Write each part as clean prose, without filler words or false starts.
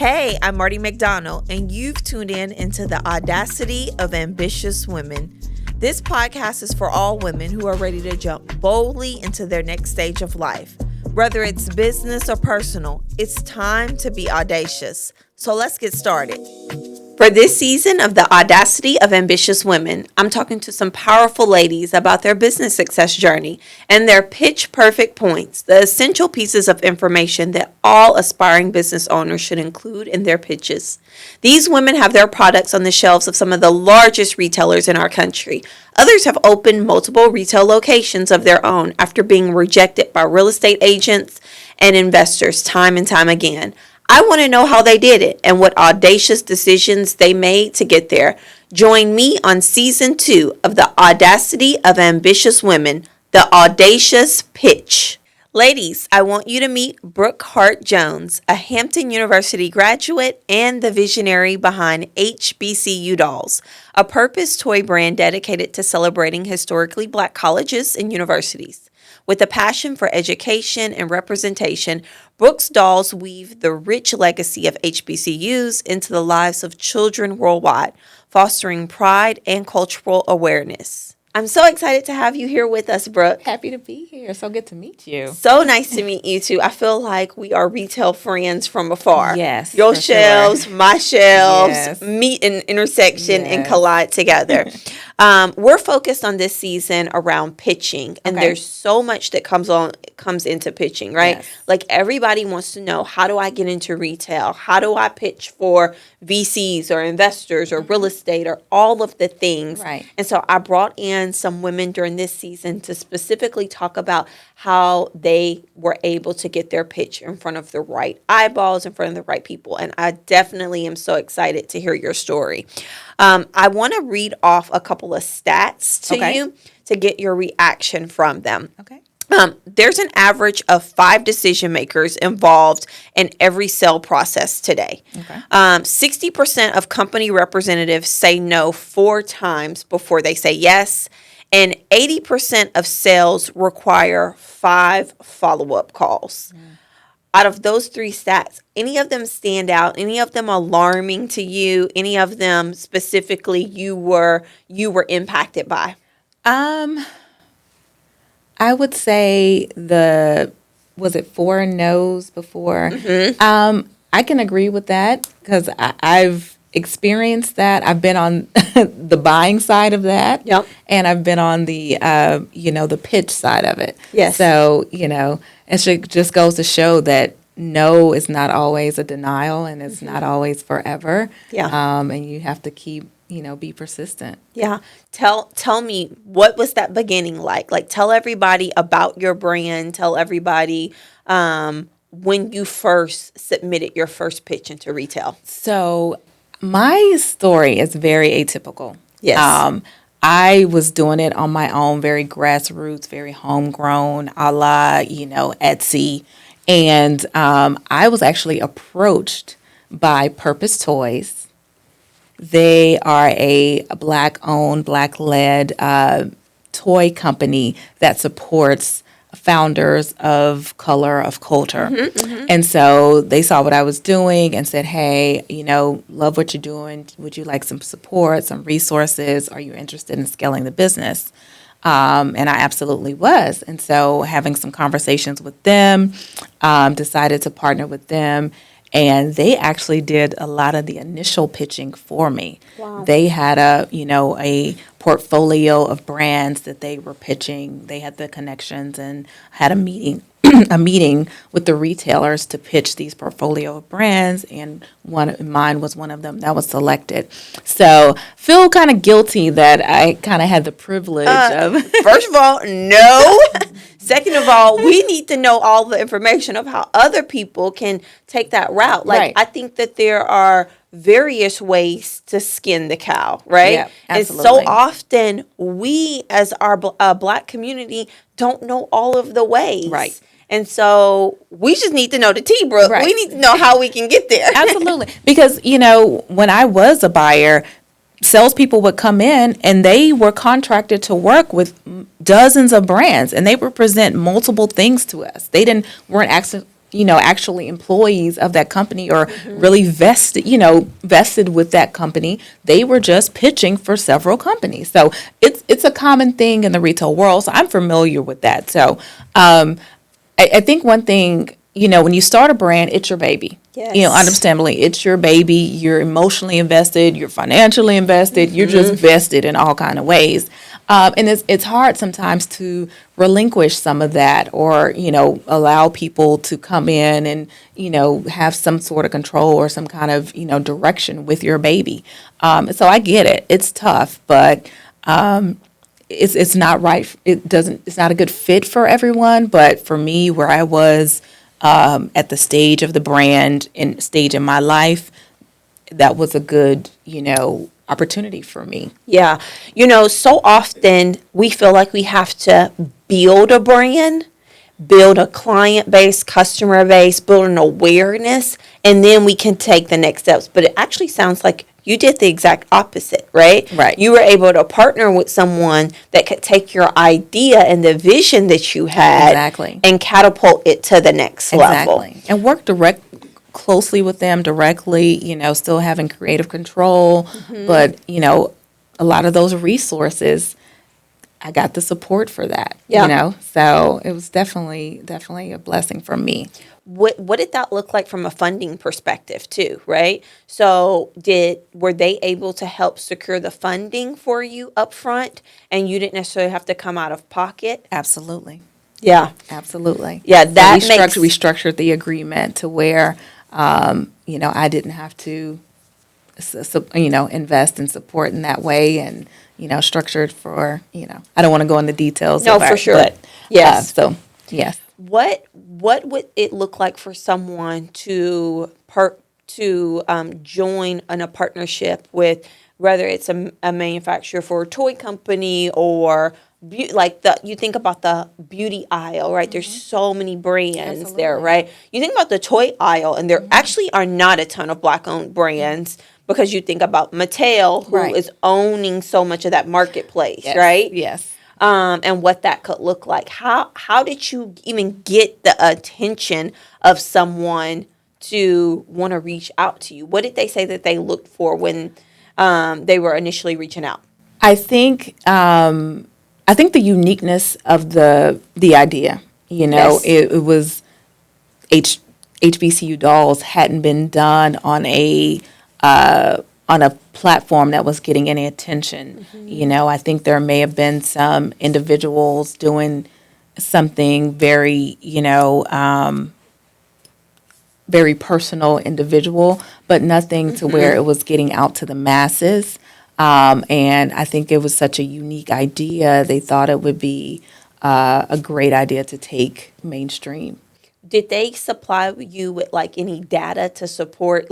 Hey, I'm Marty McDonald, and you've tuned in into the Audacity of Ambitious Women. This podcast is for all women who are ready to jump boldly into their next stage of life. Whether it's business or personal, it's time to be audacious. So let's get started. For this season of the Audacity of Ambitious Women, I'm talking to some powerful ladies about their business success journey and their pitch perfect points, the essential pieces of information that all aspiring business owners should include in their pitches. These women have their products on the shelves of some of the largest retailers in our country. Others have opened multiple retail locations of their own after being rejected by real estate agents and investors time and time again. I want to know how they did it and what audacious decisions they made to get there. Join me on Season 2 of the Audacity of Ambitious Women, the Audacious Pitch. Ladies, I want you to meet Brooke Hart Jones, a Hampton University graduate and the visionary behind HBCYU Dolls, a purpose toy brand dedicated to celebrating historically Black colleges and universities. With a passion for education and representation, Brookes Dolls weave the rich legacy of HBCUs into the lives of children worldwide, fostering pride and cultural awareness. I'm so excited to have you here with us, Brooke. Happy to be here. So good to meet you. So nice to meet you, too. I feel like we are retail friends from afar. Yes. Your shelves, sure. my shelves, Yes. meet in intersection and Yes. collide together. We're focused on this season around pitching, and Okay. there's so much that comes into pitching, right? Yes. Like everybody wants to know, how do I get into retail? How do I pitch for VCs or investors or real estate or all of the things? Right. And so I brought in some women during this season to specifically talk about how they were able to get their pitch in front of the right eyeballs, in front of the right people. And I definitely am so excited to hear your story. I want to read off a couple of stats to Okay. you to get your reaction from them. Okay. There's an average of 5 decision makers involved in every sale process today. Okay. 60% of company representatives say no 4 times before they say yes, and 80% of sales require 5 follow-up calls. Out of those 3 stats, any of them stand out? Any of them alarming to you? Any of them specifically you were impacted by? I would say was it 4 no's before? I can agree with that because I've experienced that. I've been on the buying side of that. Yep. And I've been on the, the pitch side of it. Yes. So, it just goes to show that no is not always a denial and it's not always forever. Yeah. And you have to keep, be persistent. Yeah. Tell me, what was that beginning like? Like, tell everybody about your brand. Tell everybody when you first submitted your first pitch into retail. So my story is very atypical. Yes. I was doing it on my own, very grassroots, very homegrown, a la, Etsy. And I was actually approached by Purpose Toys. They are a Black-owned, Black-led toy company that supports founders of color, of culture. And so they saw what I was doing and said, hey, love what you're doing. Would you like some support, some resources? Are you interested in scaling the business? And I absolutely was. And so having some conversations with them, decided to partner with them. And they actually did a lot of the initial pitching for me. Wow. They had a portfolio of brands that they were pitching. They had the connections and had a meeting with the retailers to pitch these portfolio of brands, and mine was one of them that was selected. So feel kind of guilty that I kind of had the privilege of. First of all, no. Second of all, we need to know all the information of how other people can take that route. Like, Right. I think that there are various ways to skin the cow, right? Yeah, and so absolutely. often we, as our Black community, don't know all of the ways. Right. And so we just need to know the tea, Brooke. Right. We need to know how we can get there. Absolutely. Because, when I was a buyer, salespeople would come in and they were contracted to work with dozens of brands and they would present multiple things to us. They weren't actually employees of that company or really vested with that company. They were just pitching for several companies. So it's a common thing in the retail world. So I'm familiar with that. So I think one thing, when you start a brand, it's your baby. Yes. Understandably, it's your baby. You're emotionally invested. You're financially invested. You're just vested in all kind of ways. And it's hard sometimes to relinquish some of that or, allow people to come in and, have some sort of control or some kind of, direction with your baby. So I get it. It's tough, but it's not right. It's not a good fit for everyone. But for me, where I was at the stage of the brand and stage in my life, that was a good, opportunity for me. Yeah. So often we feel like we have to build a brand, build a client base, customer base, build an awareness, and then we can take the next steps. But it actually sounds like you did the exact opposite, right? Right. You were able to partner with someone that could take your idea and the vision that you had Exactly. and catapult it to the next level. Exactly. And work closely with them directly, still having creative control. But, a lot of those resources, I got the support for that, So it was definitely a blessing for me. What did that look like from a funding perspective too, right? So were they able to help secure the funding for you up front and you didn't necessarily have to come out of pocket? Absolutely. Yeah. Absolutely. Yeah, that we structured the agreement to where, I didn't have to, invest and support in that way and, structured for, I don't want to go into details. No, for sure. But, yes. Yes. What would it look like for someone to join in a partnership with, whether it's a manufacturer for a toy company or you think about the beauty aisle, right? There's so many brands there, right? You think about the toy aisle, and there actually are not a ton of Black-owned brands because you think about Mattel, who is owning so much of that marketplace, right? Yes. And what that could look like. How did you even get the attention of someone to want to reach out to you? What did they say that they looked for when they were initially reaching out? I think the uniqueness of the idea, Yes. it was HBCU Dolls hadn't been done on a platform that was getting any attention. I think there may have been some individuals doing something very, very personal, individual, but nothing to where it was getting out to the masses. And I think it was such a unique idea. They thought it would be a great idea to take mainstream. Did they supply you with any data to support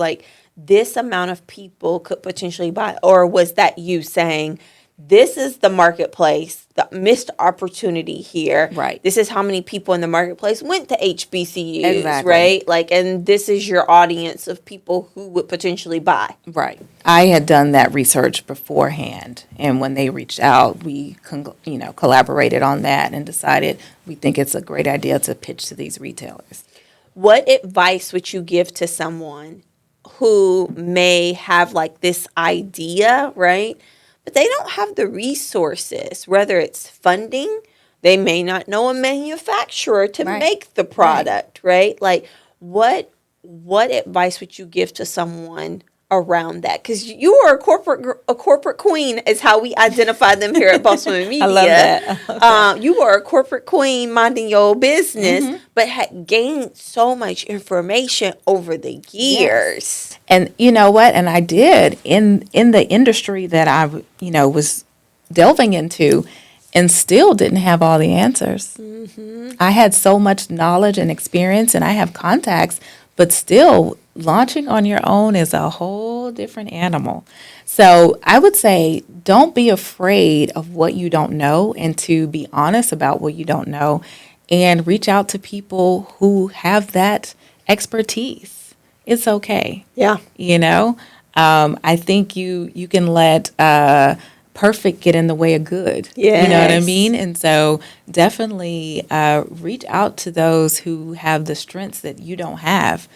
this amount of people could potentially buy? Or was that you saying, this is the marketplace, the missed opportunity here. Right. This is how many people in the marketplace went to HBCUs, Exactly. right? And this is your audience of people who would potentially buy. Right. I had done that research beforehand, and when they reached out, we collaborated on that and decided we think it's a great idea to pitch to these retailers. What advice would you give to someone who may have this idea, right? But they don't have the resources, whether it's funding, they may not know a manufacturer to make the product, right? What advice would you give to someone around that? Because you are a corporate queen is how we identify them here at Boss Women Media. I love that. You were a corporate queen minding your business, but had gained so much information over the years. Yes. And you know what? And I did in the industry that I was delving into, and still didn't have all the answers. I had so much knowledge and experience, and I have contacts, but still launching on your own is a whole different animal. So I would say don't be afraid of what you don't know, and to be honest about what you don't know, and reach out to people who have that expertise. It's okay. Yeah. I think you can let perfect get in the way of good. Yes. You know what I mean? And so definitely reach out to those who have the strengths that you don't have.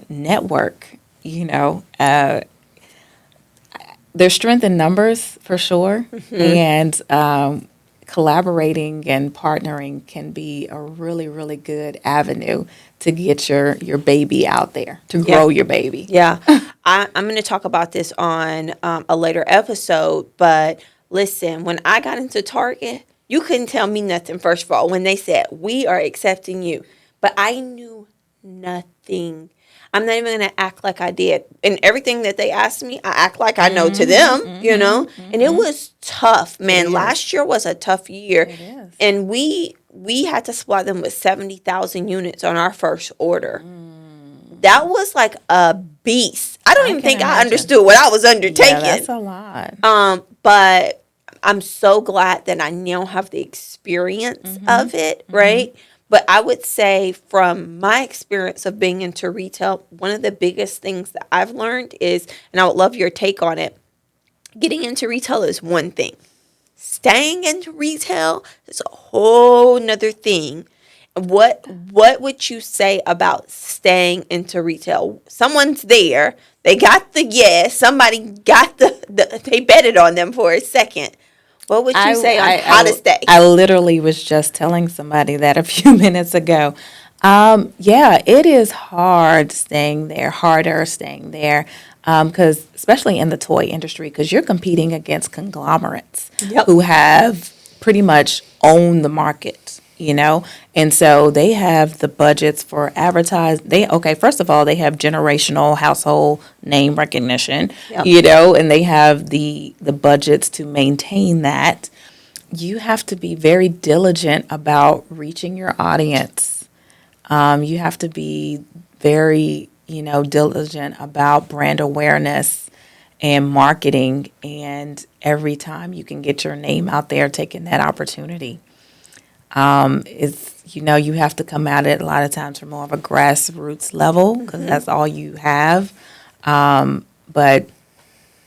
Network, there's strength in numbers for sure. And collaborating and partnering can be a really, really good avenue to get your baby out there, to grow your baby. Yeah. I'm going to talk about this on a later episode, but listen, when I got into Target, you couldn't tell me nothing, first of all, when they said, we are accepting you. But I knew nothing. I'm not even going to act like I did. And everything that they asked me, I act like I know to them, And it was tough, man. Last year was a tough year. It is. And we had to supply them with 70,000 units on our first order. That was like a beast. I don't even think I understood what I was undertaking. Yeah, that's a lot. But I'm so glad that I now have the experience of it, right? But I would say from my experience of being into retail, one of the biggest things that I've learned is, and I would love your take on it, getting into retail is one thing. Staying into retail is a whole nother thing. What would you say about staying into retail? Someone's there. They got the yes. Somebody got they betted on them for a second. What would you say on how to stay? I literally was just telling somebody that a few minutes ago. It is harder staying there, because especially in the toy industry, because you're competing against conglomerates who have pretty much owned the market. And so they have the budgets for advertising. First of all, they have generational household name recognition, and they have the budgets to maintain that. You have to be very diligent about reaching your audience. You have to be very, diligent about brand awareness and marketing. And every time you can get your name out there, taking that opportunity. You have to come at it a lot of times from more of a grassroots level, because that's all you have. But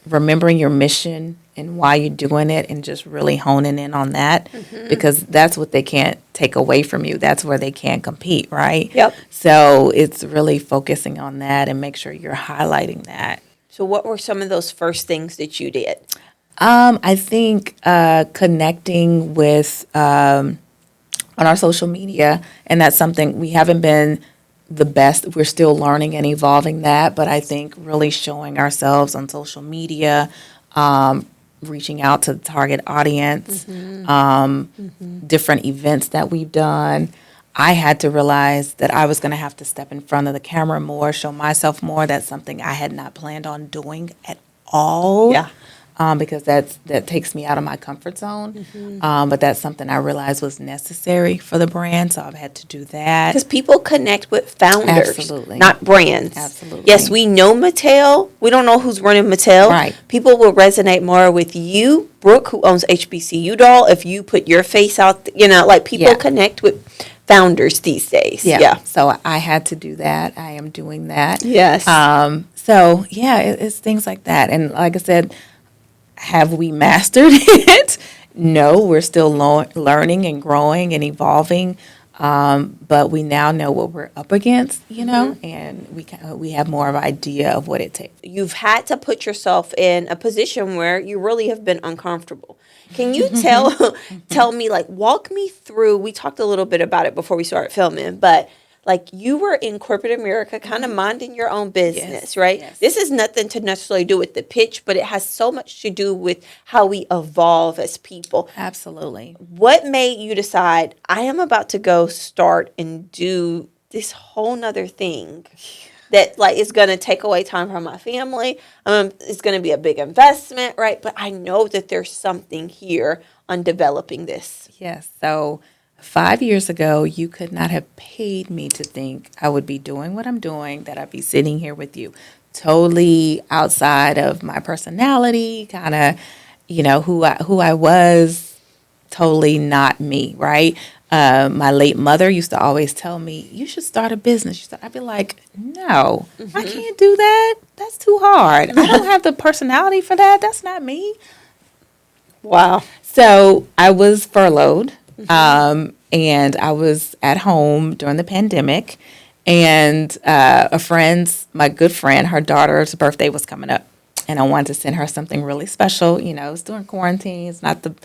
remembering your mission and why you're doing it, and just really honing in on that, because that's what they can't take away from you. That's where they can't compete, right? Yep. So it's really focusing on that and make sure you're highlighting that. So what were some of those first things that you did? I think connecting with on our social media, and that's something we haven't been the best. We're still learning and evolving that, but I think really showing ourselves on social media, reaching out to the target audience, different events that we've done. I had to realize that I was going to have to step in front of the camera more, show myself more. That's something I had not planned on doing at all. Yeah. Because that takes me out of my comfort zone. But that's something I realized was necessary for the brand, so I've had to do that. Because people connect with founders, Absolutely. not brands. Absolutely. Yes, we know Mattel. We don't know who's running Mattel. Right. People will resonate more with you, Brooke, who owns HBCU Doll, if you put your face out, people connect with founders these days. Yeah. So I had to do that. I am doing that. Yes. It's things like that. And like I said, have we mastered it? No, we're still learning and growing and evolving. But we now know what we're up against, and we have more of an idea of what it takes. You've had to put yourself in a position where you really have been uncomfortable. Can you tell me, walk me through, we talked a little bit about it before we started filming, but you were in corporate America kind of minding your own business, right? Yes. This is nothing to necessarily do with the pitch, but it has so much to do with how we evolve as people. Absolutely. What made you decide, I am about to go start and do this whole nother thing that is going to take away time from my family? It's going to be a big investment, right? But I know that there's something here on developing this. Yes. So 5 years ago, you could not have paid me to think I would be doing what I'm doing, that I'd be sitting here with you. Totally outside of my personality, kind of, who I was, totally not me, right? My late mother used to always tell me, you should start a business. I'd be like, no, I can't do that. That's too hard. I don't have the personality for that. That's not me. Wow. So I was furloughed, and I was at home during the pandemic. And my good friend, her daughter's birthday was coming up, and I wanted to send her something really special. It's during quarantine. It's not the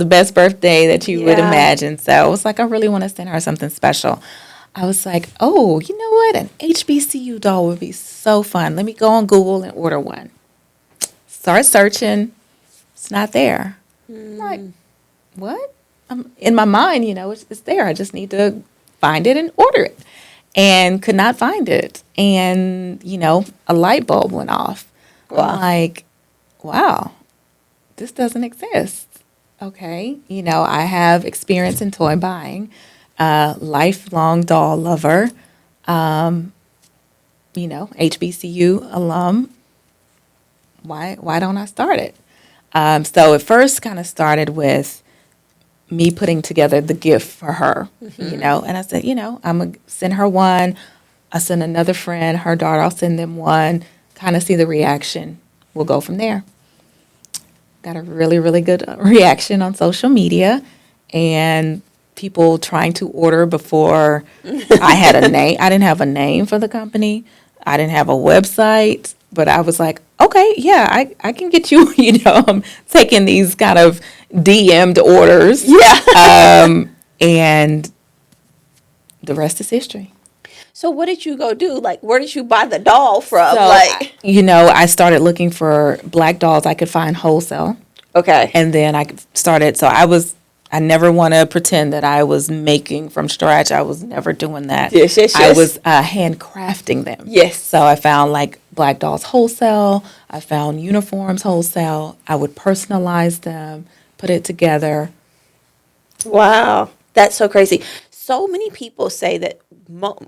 best birthday that you would Yeah. imagine. So I was like, I really want to send her something special. I was like, oh, you know what? An HBCU doll would be so fun. Let me go on Google and order one. Start searching. It's not there. I'm like, what? In my mind, it's there. I just need to find it and order it. And could not find it. And, a light bulb went off. Wow. I'm like, wow, this doesn't exist. Okay. I have experience in toy buying, lifelong doll lover, HBCU alum. Why don't I start it? So it first kind of started with me putting together the gift for her, and I said, I'm going to send her one. I'll send another friend, her daughter, I'll send them one, kind of see the reaction. We'll go from there. Got a really, really good reaction on social media, and people trying to order before I had a name. I didn't have a name for the company. I didn't have a website, but I was like, okay, yeah, I can get you, I'm taking these kind of DM'd orders. Yeah. And the rest is history. So what did you go do? Like, where did you buy the doll from? So, I started looking for black dolls I could find wholesale. Okay. And then I started, I never want to pretend that I was making from scratch. I was never doing that. Yes. I was handcrafting them. Yes. So I found like black dolls wholesale. I found uniforms wholesale. I would personalize them, put it together. Wow. That's so crazy. So many people say that,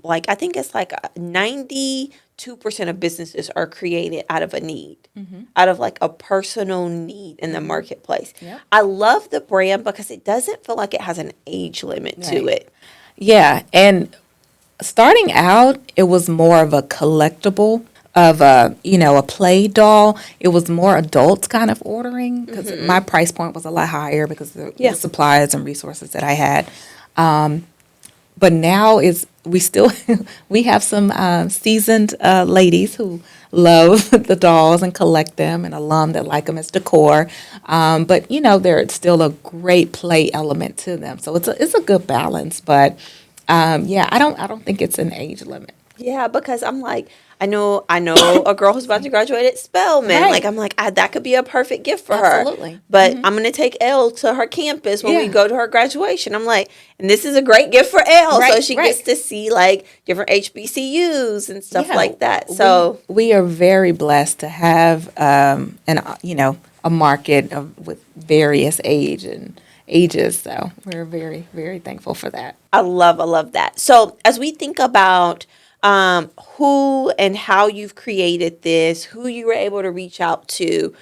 I think it's like 92% of businesses are created out of a need, out of like a personal need in the marketplace. Yep. I love the brand because it doesn't feel like it has an age limit to it. Yeah. And starting out, it was more of a collectible of a play doll. It was more adults kind of ordering because my price point was a lot higher because of the supplies and resources that I had. But now we have some seasoned ladies who love the dolls and collect them, and alum that like them as decor. But there's still a great play element to them, so it's a good balance. But I don't think it's an age limit. Yeah, because I'm like, I know a girl who's about to graduate at Spelman. Right. Like, I'm like, that could be a perfect gift for her. Absolutely. But I'm going to take Elle to her campus when we go to her graduation. I'm like, and this is a great gift for Elle. So she gets to see, like, different HBCUs and stuff like that. So we are very blessed to have, a market with various ages. So we're very, very thankful for that. I love that. So as we think about who and how you've created this, who you were able to reach out to,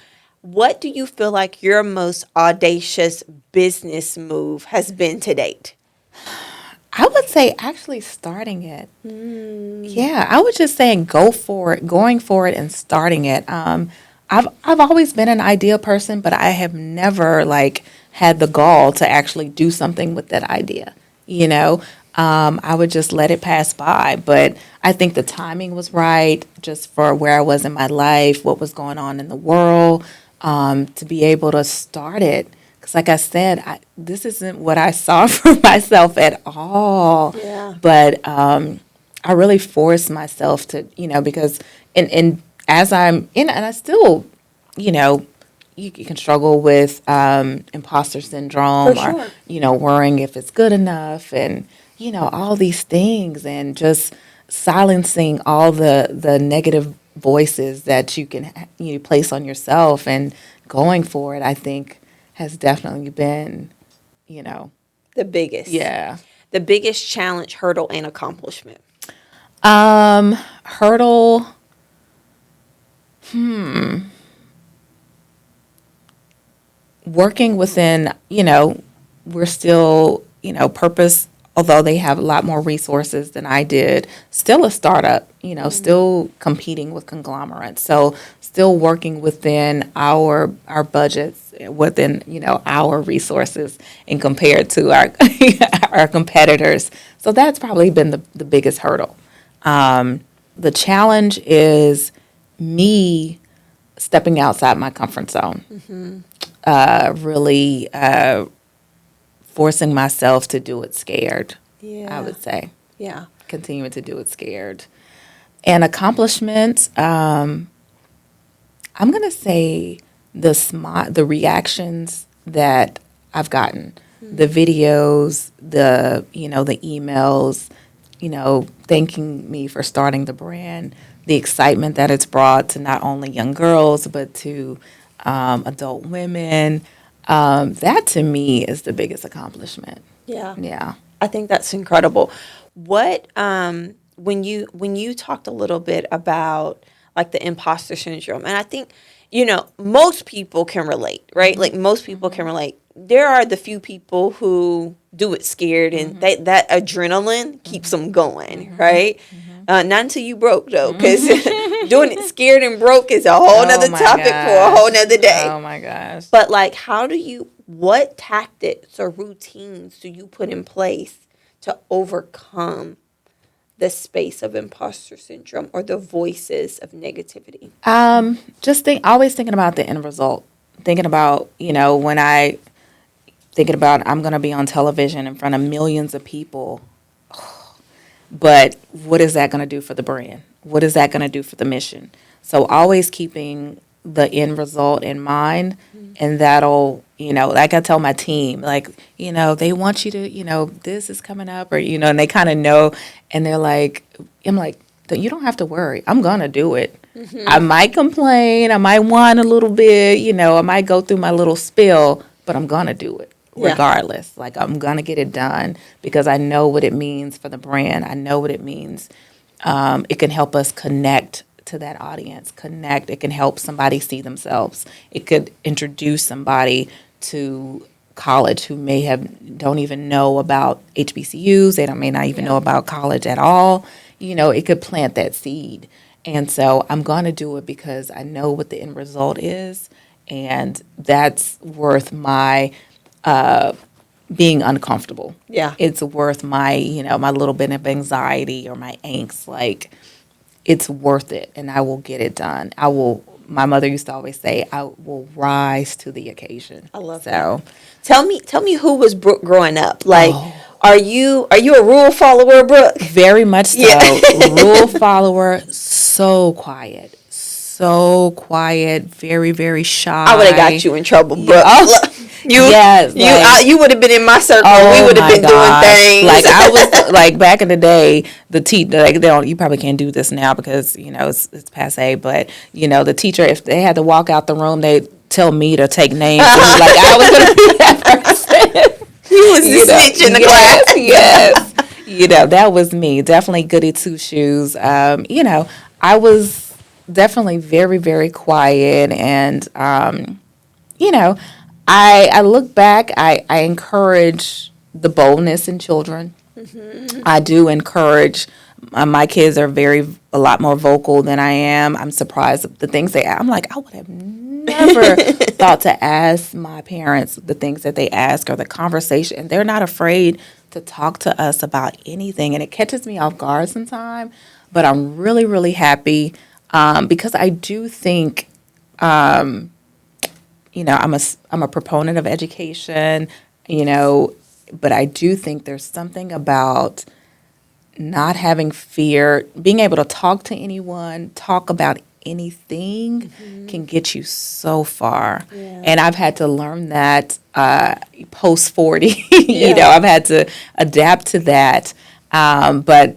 what do you feel like your most audacious business move has been to date? I would say actually starting it. Yeah, I was just saying going for it and starting it. I've always been an idea person, but I have never had the gall to actually do something with that idea. I would just let it pass by. But I think the timing was right just for where I was in my life, what was going on in the world, to be able to start it. Because like I said, this isn't what I saw for myself at all. Yeah. But I really forced myself to, because as I'm in, and I still, you can struggle with imposter syndrome For sure. or, worrying if it's good enough and, all these things and just silencing all the negative voices that you can place on yourself and going for it, I think has definitely been, The biggest. yeah. The biggest challenge, hurdle, and accomplishment. Hurdle. Working within, we're still, purpose although they have a lot more resources than I did, still a startup, still competing with conglomerates. So still working within our budgets, within, our resources and compared to our our competitors. So that's probably been the biggest hurdle. The challenge is me stepping outside my comfort zone, really forcing myself to do it scared, I would say. Yeah. Continuing to do it scared. And accomplishments, I'm going to say the reactions that I've gotten, the videos, the emails, thanking me for starting the brand, the excitement that it's brought to not only young girls, but to adult women. That to me is the biggest accomplishment. Yeah. Yeah. I think that's incredible. What when you talked a little bit about like the imposter syndrome, and I think most people can relate, right? Like most people can relate. There are the few people who do it scared, and that adrenaline keeps them going, right? Not until you broke though, because doing it scared and broke is a whole nother topic for a whole nother day. Oh my gosh! But like, what tactics or routines do you put in place to overcome the space of imposter syndrome or the voices of negativity? Always thinking about the end result. Thinking about, when I'm going to be on television in front of millions of people. But what is that going to do for the brand? What is that going to do for the mission? So always keeping the end result in mind, and that'll, like I tell my team, like, they want you to, this is coming up, or, and they kind of know, and they're like, I'm like, you don't have to worry. I'm going to do it. I might complain. I might whine a little bit, I might go through my little spill, but I'm going to do it. Regardless, like I'm gonna get it done because I know what it means for the brand. I know what it means. It can help us connect to that audience. It can help somebody see themselves. It could introduce somebody to college who don't even know about HBCUs. They may not even know about college at all. It could plant that seed. And so I'm gonna do it because I know what the end result is, and that's worth my being uncomfortable. Yeah. It's worth my, my little bit of anxiety or my angst. Like, it's worth it, and I will get it done. My mother used to always say, I will rise to the occasion. I love that. Tell me who was Brooke growing up? Like, are you a rule follower, Brooke? Very much so. Yeah. Rule follower, so quiet, very, very shy. I would have got you in trouble, Brooke. You would have been in my circle. We would have been doing things. Like I was like back in the day, the teacher, like you probably can't do this now because it's passe. But the teacher, if they had to walk out the room, they tell me to take names. And, like I was going to be that person. You was the snitch in the class. Yes. That was me. Definitely goody two shoes. I was definitely very, very quiet, and I look back, I encourage the boldness in children. I do encourage, my kids are a lot more vocal than I am. I'm surprised at the things I'm like, I would have never thought to ask my parents the things that they ask or the conversation. And they're not afraid to talk to us about anything. And it catches me off guard sometimes, but I'm really, really happy because I do think, I'm a proponent of education, but I do think there's something about not having fear, being able to talk to anyone, talk about anything can get you so far. Yeah. And I've had to learn that post 40, I've had to adapt to that. But,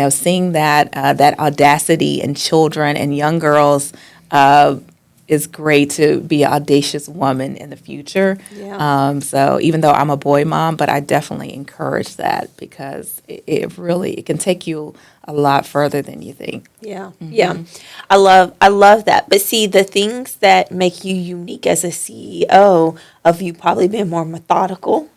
seeing that audacity in children and young girls is great to be an audacious woman in the future. Yeah. So even though I'm a boy mom, but I definitely encourage that because it can take you a lot further than you think. Yeah. Mm-hmm. Yeah. I love that. But see, the things that make you unique as a CEO of you probably being more methodical,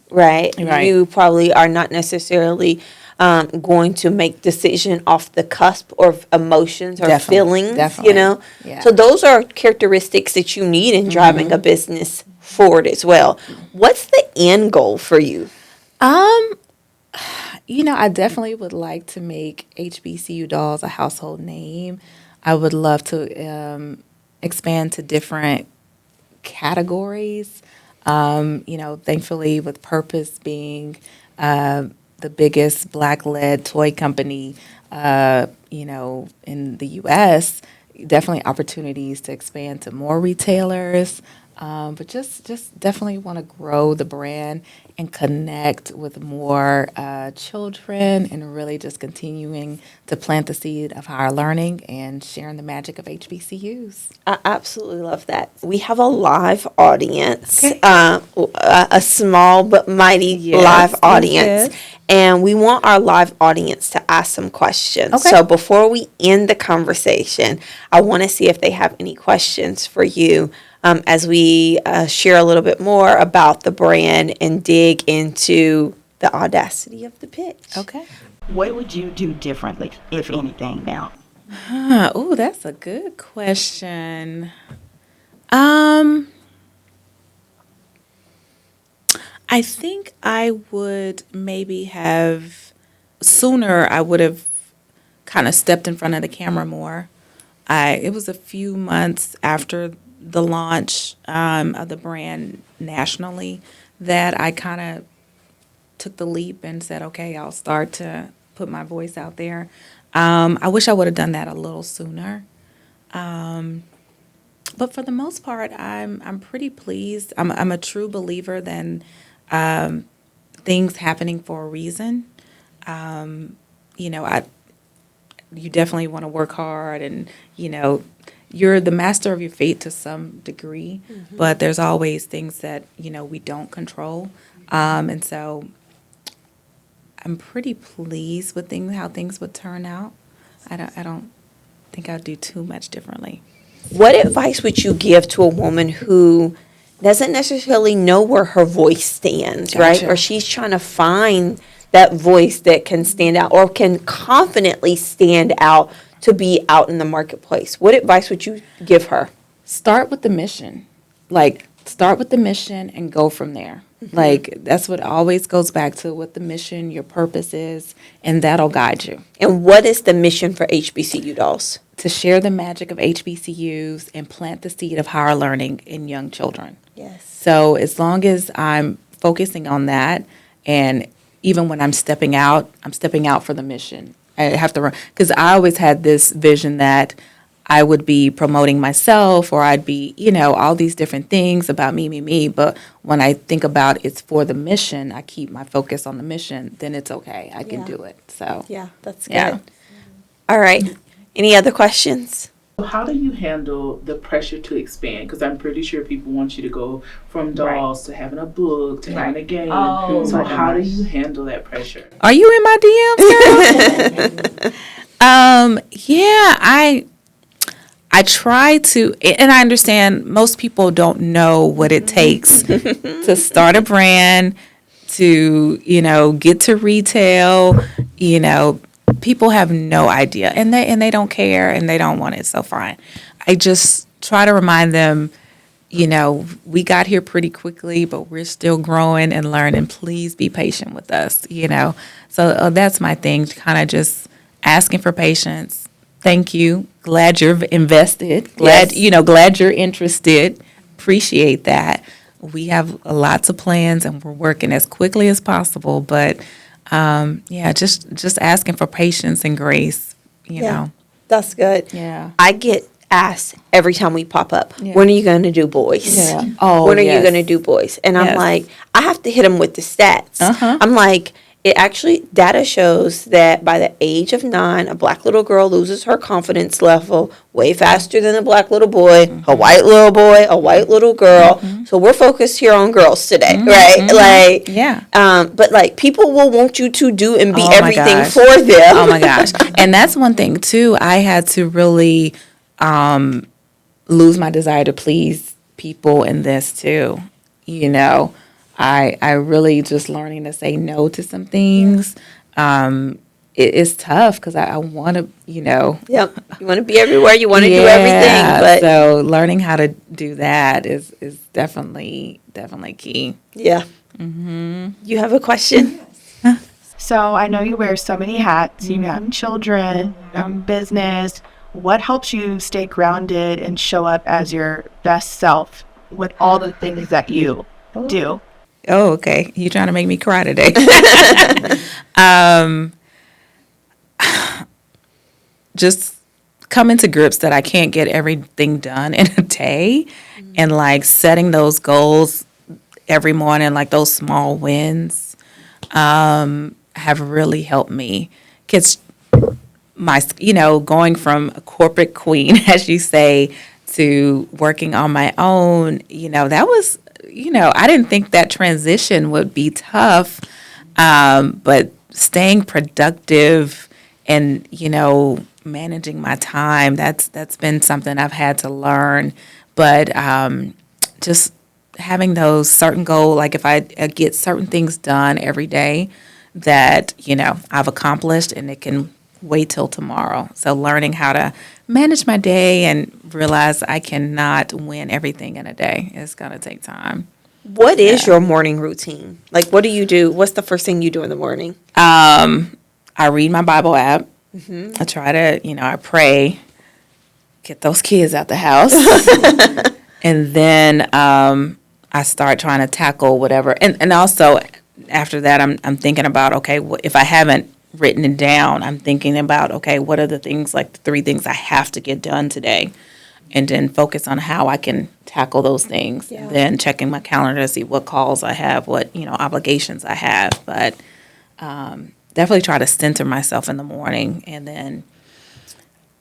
right? Right. You probably are not necessarily going to make decision off the cusp of emotions or Definitely, feelings, definitely. you know? Yeah. So those are characteristics that you need in driving a business forward as well. What's the end goal for you? I definitely would like to make HBCU Dolls a household name. I would love to expand to different categories. Thankfully, with Purpose being the biggest Black-led toy company, in the U.S., definitely opportunities to expand to more retailers. But just definitely want to grow the brand and connect with more children, and really just continuing to plant the seed of higher learning and sharing the magic of HBCUs. I absolutely love that. We have a live audience, Okay. A small but mighty Yes, live yes, audience. yes. And we want our live audience to ask some questions. Okay. So before we end the conversation, I want to see if they have any questions for you as we share a little bit more about the brand and dig into the audacity of the pitch. Okay. What would you do differently, if anything, now? Oh, that's a good question. I think I would maybe have sooner. I would have kind of stepped in front of the camera more. It was a few months after the launch of the brand nationally that I kind of took the leap and said, okay, I'll start to put my voice out there. I wish I would have done that a little sooner. But for the most part, I'm pretty pleased. I'm a true believer that things happening for a reason. You definitely want to work hard, and you're the master of your fate to some degree. But there's always things that we don't control, and so I'm pretty pleased with how things would turn out. I don't think I'd do too much differently. What advice would you give to a woman who doesn't necessarily know where her voice stands, right? Gotcha. Or she's trying to find that voice that can stand out or can confidently stand out to be out in the marketplace. What advice would you give her? Start with the mission. Start with the mission and go from there. That's what always goes back to what the mission, your purpose is, and that'll guide you. And what is the mission for HBCU Dolls? To share the magic of HBCUs and plant the seed of higher learning in young children. Yes. So as long as I'm focusing on that, and even when I'm stepping out for the mission. I have to run, because I always had this vision that I would be promoting myself, or I'd be, all these different things about me. But when I think about it's for the mission, I keep my focus on the mission, then it's okay. I can do it. So, Yeah, that's good. Yeah. All right. Any other questions? How do you handle the pressure to expand? Because I'm pretty sure people want you to go from dolls to having a book to having a game. Oh, so my how do gosh. you handle that pressure? are you in my DMs, girl? Yeah, I try to, and I understand most people don't know what it takes to start a brand, to, get to retail, people have no idea, and they don't care, and they don't want it, so fine. I just try to remind them, we got here pretty quickly, but we're still growing and learning. Please be patient with us, So that's my thing, kind of just asking for patience. Thank you. Glad you're invested. Glad you're interested. Appreciate that. We have lots of plans, and we're working as quickly as possible. But just asking for patience and grace. You know. That's good. Yeah. I get asked every time we pop up, Yeah. when are you going to do boys? Yeah. Oh, when are you yes. going to do boys? And I'm Yes. like, I have to hit them with the stats. Uh-huh. I'm like, it actually, data shows that by the age of 9, a black little girl loses her confidence level way faster than a black little boy, a white little boy, a white little girl. So we're focused here on girls today, right? Yeah. But people will want you to do and be Oh, my everything gosh. for them. Oh my gosh. And that's one thing too. I had to really lose my desire to please people in this too. I really just learning to say no to some things. It's tough because I want to, Yep. You want to be everywhere. You want to do everything. But so learning how to do that is definitely key. yeah. Mm-hmm. You have a question? So I know you wear so many hats. You have children, business. What helps you stay grounded and show up as your best self with all the things that you do? Oh, okay. You trying to make me cry today? Just coming to grips that I can't get everything done in a day, and like setting those goals every morning, like those small wins, have really helped me. Kids, going from a corporate queen, as you say, to working on my own, that was, I didn't think that transition would be tough, but staying productive and, managing my time, that's been something I've had to learn. But just having those certain goals, like if I get certain things done every day that, I've accomplished, and it can wait till tomorrow. So learning how to manage my day and realize I cannot win everything in a day. It's going to take time. What is your morning routine? Like, what do you do? What's the first thing you do in the morning? I read my Bible app. Mm-hmm. I try to, I pray, get those kids out the house. And then I start trying to tackle whatever. And also after that, I'm thinking about, okay, if I haven't written it down, I'm thinking about, okay, what are the things, like the 3 things I have to get done today? And then focus on how I can tackle those things. Yeah. Then checking my calendar to see what calls I have, what, obligations I have. But definitely try to center myself in the morning. And then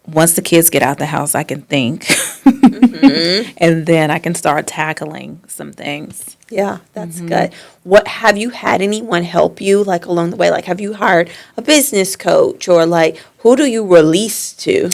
once the kids get out the house, I can think. Mm-hmm. And then I can start tackling some things. Yeah, that's good. What have you had anyone help you, like, along the way? Like, have you hired a business coach, or like, who do you release to?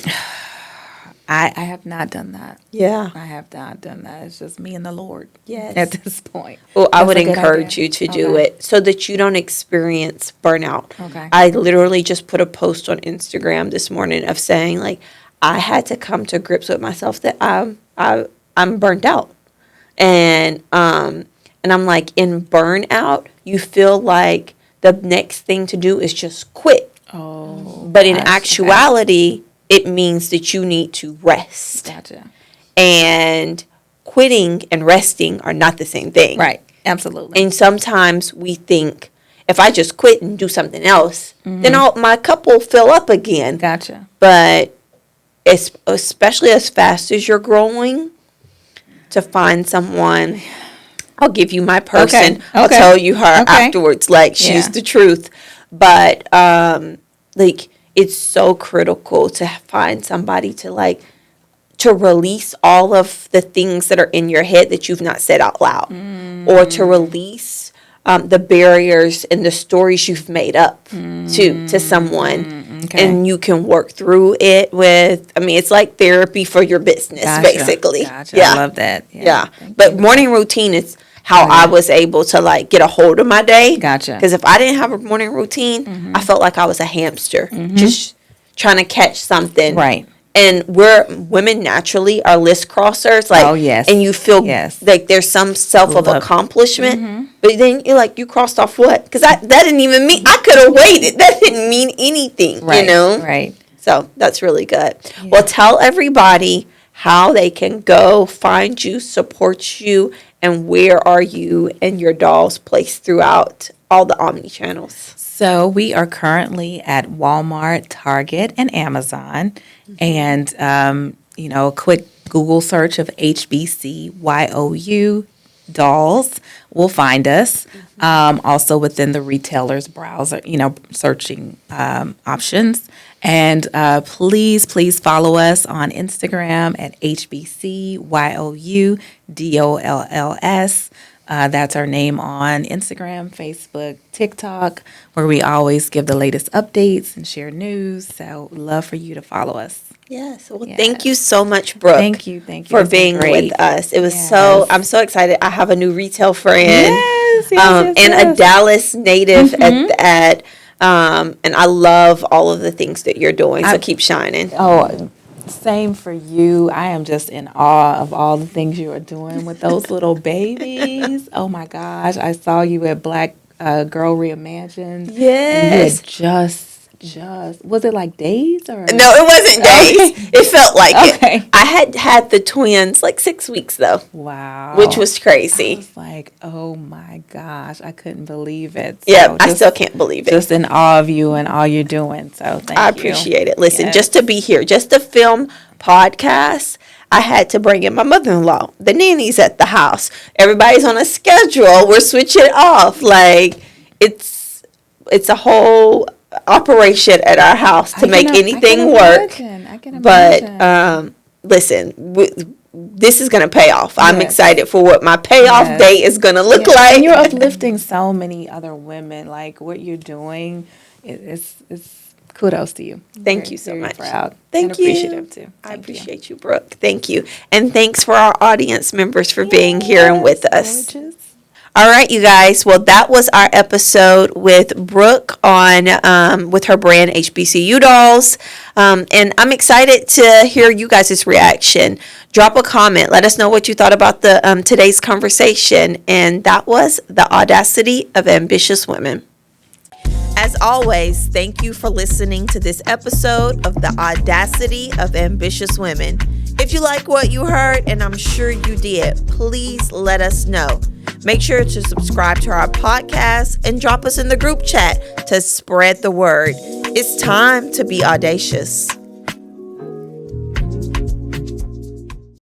I have not done that. Yeah. I have not done that. It's just me and the Lord. Yes. At this point. Well, I would encourage you to do it so that you don't experience burnout. Okay. I literally just put a post on Instagram this morning of saying, like, I had to come to grips with myself that I'm burnt out. And I'm like, in burnout, you feel like the next thing to do is just quit. Oh. But in actuality, it means that you need to rest. Gotcha. And quitting and resting are not the same thing. Right. Absolutely. And sometimes we think, if I just quit and do something else, then my cup will fill up again. Gotcha. But especially as fast as you're growing, to find someone, I'll give you my person. Okay. I'll tell you her afterwards. Like, she's the truth. But like, it's so critical to find somebody to release all of the things that are in your head that you've not said out loud, or to release the barriers and the stories you've made up to someone. Okay. And you can work through it with, it's like therapy for your business, basically. Gotcha. Yeah. I love that. Yeah. But morning routine is how I was able to, like, get a hold of my day. Gotcha. Because if I didn't have a morning routine, I felt like I was a hamster, just trying to catch something. Right. And women naturally are list crossers. Like, oh, yes. And you feel like there's some self of accomplishment. But then you're like, you crossed off what? Because that didn't even mean, I could have waited. That didn't mean anything, right. Right. So that's really good. Yeah. Well, tell everybody how they can go find you, support you, and where are you and your dolls placed throughout all the Omni channels? So we are currently at Walmart, Target, and Amazon. And, a quick Google search of HBCYOU Dolls will find us. Also within the retailer's browser, searching options. And please follow us on Instagram at HBCYOU DOLLS. That's our name on Instagram, Facebook, TikTok, where we always give the latest updates and share news. So love for you to follow us. Yes. Well, thank you so much, Brooke. Thank you for being with us. It was I'm so excited. I have a new retail friend. and a Dallas native at and I love all of the things that you're doing. So keep shining. Oh, same for you. I am just in awe of all the things you are doing with those little babies. Oh my gosh. I saw you at Black Girl Reimagined. Yes. And you had just was it like days or? No, it wasn't days. It felt like Okay. it. I had the twins like 6 weeks though. Wow. Which was I crazy. was like, oh my gosh, I couldn't believe it. Yeah, So I still can't believe it. Just in awe of you and all you're doing. So thank you. I appreciate it. Listen, Yes. just to be here, just to film podcasts, I had to bring in my mother-in-law. The nanny's at the house. Everybody's on a schedule. We're switching off. Like it's a whole operation at our house to make anything work. I can imagine. But listen, this is going to pay off. I'm Yes. excited for what my payoff Yes. day is going to look Yeah, like. and you're uplifting so many other women. Like what you're doing, it's kudos to you. Thank you so very much. Proud. Thank and you. appreciative too. I Thank you. appreciate you, Brooke. Thank you. And thanks for our audience members for being here and with us. Gorgeous. All right, you guys. Well, that was our episode with Brooke on with her brand HBCU Dolls. And I'm excited to hear you guys' reaction. Drop a comment. Let us know what you thought about the today's conversation. And that was the Audacity of Ambitious Women. As always, thank you for listening to this episode of the Audacity of Ambitious Women. If you like what you heard, and I'm sure you did, please let us know. Make sure to subscribe to our podcast and drop us in the group chat to spread the word. It's time to be audacious.